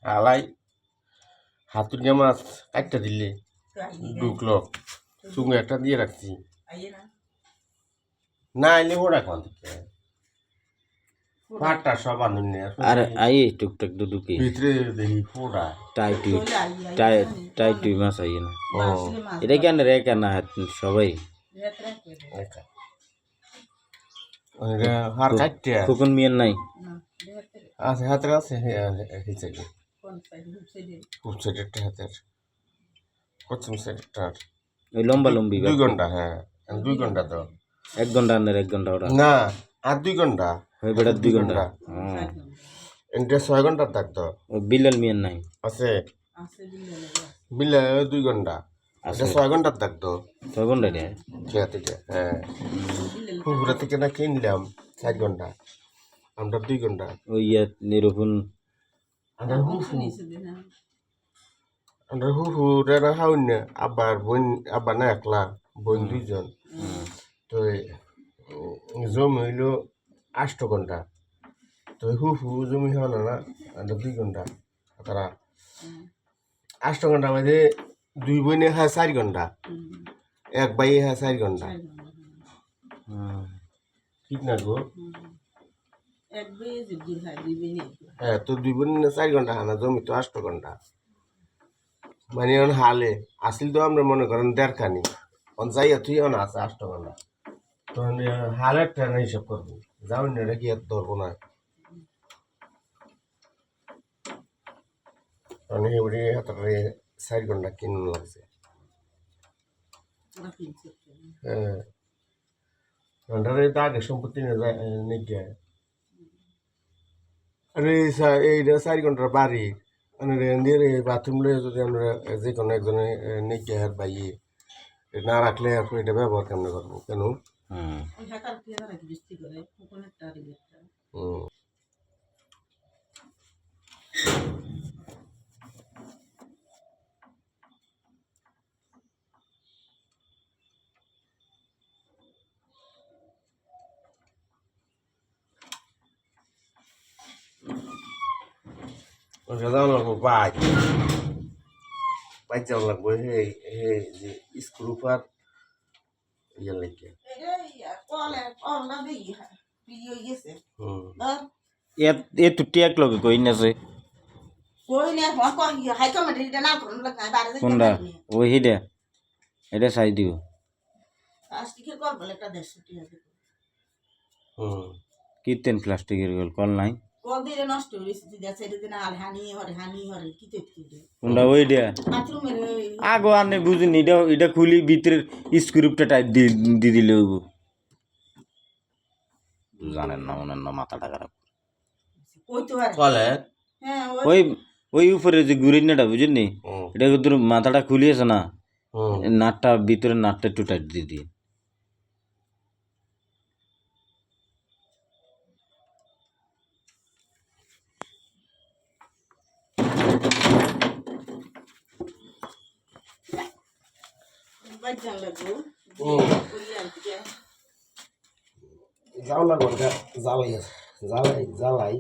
আলাই হাতুড়িয়া মাছ একটা দিলে ঢুকলো চুঙ্গে একটা দিয়ে রাখছি না এলে ওরা কোন থেকে পাটটা সব আনুন আর আই টুকটাক দুদুকি ভিতরে দেখি ফোড়া টাইট মাছ আই না এটা কেন রে কেন সবাই হার কাটতে ফুকন মিয়ান নাই আছে হাতের আছে হিচে খুব সেটেরটা হাতের পশ্চিম সেটেরটার ওই লম্বা লম্বি 2 ঘন্টা হ্যাঁ 2 ঘন্টা তো 1 ঘন্টা আনের 1 ঘন্টা ওরা না আর 2 ঘন্টা ওই বেটা 2 ঘন্টা এটা 6 ঘন্টার থাকতো বিল্লাল মিয়ান নাই আছে বিল্লাল 2 ঘন্টা এটা 6 ঘন্টার থাকতো 6 ঘন্টা রে হ্যাঁ পুকুরা থেকে না কিনলাম 4 ঘন্টা আমরা 2 ঘন্টা ওই নিরূপণ আমরা হুহুরে না হাউন না আবার বোন আবার না একলা বোন 2 জন তো জমি হইলো 8 ঘন্টা তো হুহু জমি হওয়া না আমরা 2 ঘন্টা তারা 8 ঘন্টা মধ্যে 2 বোনে হয় 4 ঘন্টা এক ভাই হয় 4 ঘন্টা ঠিক না গো হ্যাঁ তো 2 বোন 4 ঘন্টা হানা জমি তো 8 ঘন্টা মানে হালে আসিল তো আমরা মনে করেন 1.5 খানি যাইয়া তুই আছে 8 ঘন্টা তো হালের ট্রেন হিসাব করবো যাও না কি আর ধরবো না মানে এবারে হাতারে 4 ঘন্টা কিনুন লাগছে হ্যাঁ ঘন্টারে তো আগে সম্পত্তি নিয়ে যায় আরে এইটা 4 ঘন্টার বাড়ি মানে বাথরুম লয়ে যদি আমরা যে কোনো একজনে নিয়ে আর বাইয়ে না রাখলে আর এটা ব্যবহার কেমন করবো কেন যাওয়া লাগবো বাইক যাওয়া লাগবো হে যে স্ক্রু পার ইয়ে লাগে এ তো টিয়াক লগে কই না যে কোনটা ওই হিডে এটা চাই দিও কিতেন প্লাস্টিকের গল কল নাই কোনটা ওই দে আগো আনে বুঝিনি এটা খুলি ভিতরের স্ক্রুপটা টাইট দি দিলে হইব জানেন না মনে না মাথাটা খারাপ কলে ওই ওই উপরে যে গুরিনাটা বুঝিনি এটা তোর মাথাটা খুলিয়েছে না নাটটা ভিতরে নাটটা একটু টাইট দিয়ে দিয়ে যাও লাগবো জ্বালাই জ্বালাই জ্বালাই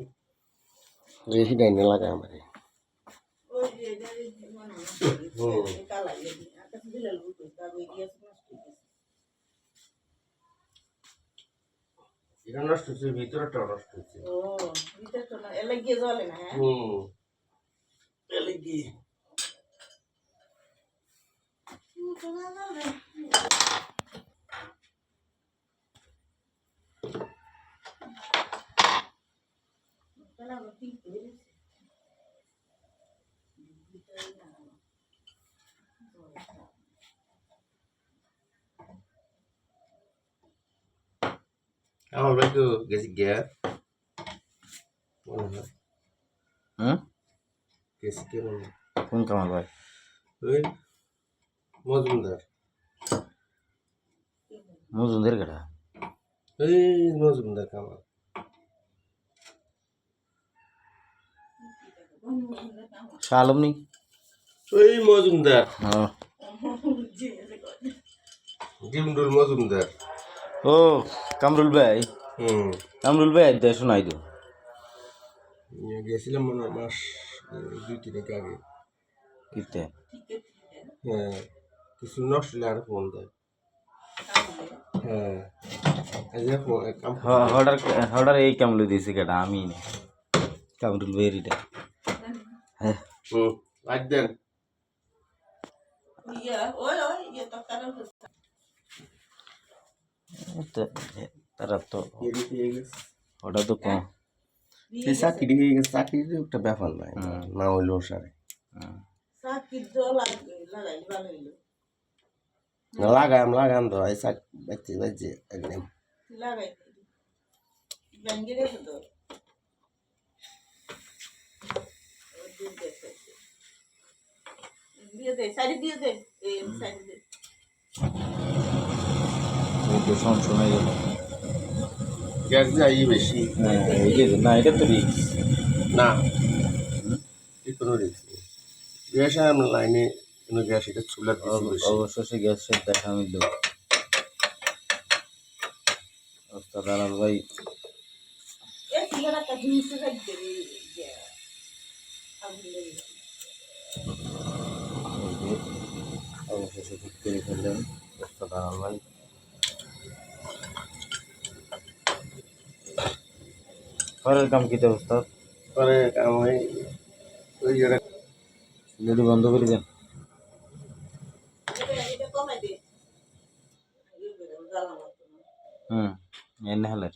রেখি ডাইনে লাগাই আমার এটা নষ্ট হচ্ছে ভিতরটা নষ্ট হচ্ছে এলে গিয়ে জ্বলে না এলে গিয়ে আমার ভাই তো গেছি গিয়া গেছি কে মনে কোন কামাল ভাই ওই মজুমদার মজুমদার কেটা ওই মজুমদার কামাল শালম নি ওই মজুমদার ডিমডুল মজুমদার ও কামরুল ভাই কামরুল ভাই আইতে শোনাই দো গেছিলাম মনে হয় মাস 2-3 আগে। কিতে হ্যাঁ, কিছু নষ্ট হলে আর ফোন দেয়। হ্যাঁ, এই যে কাম হঠাৎ এই কামড় দিয়েছি কেটা আমি কামরুল বেরিটা হ্যাঁ লাগ দেন। তারা তো পেয়ে গেছে। ওটা তো কম সেই চাকরি হয়ে গেছে, চাকরির একটা ব্যাপার নাই, না হইলেও সারে লাগাম তো এই বাচ্চে বাচ্চে একদম সময় গেল গ্যাস যাই বেশি। না এটা তো রিক্স না কোনো রিস্ক নেই। গ্যাস আমরা লাইনে কোনো গ্যাস এটা চুলার কিছু বেশি। অবশ্য সে গ্যাসের দেখা আমি দেব দালাল ভাই অবশেষে ঠিক করে ফেললেন দালাল ভাই। ঘরের কাম কিতে অবস্থা পরে কাম হয় ওই জায়গা লেডি বন্ধ করে দেন। এনে হলে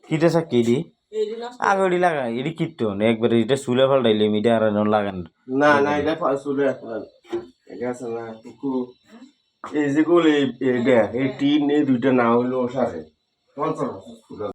কিটা চাকি দি আগে ওটি লাগা এটি কিতো একবারে এটা চুলে ফাল্টাইলে মিটা আর লাগান না না এটা চুলে আপনার এটা আছে না কুকু এই যে গোল এই টিন এই দুইটা না হইলেও সারে 50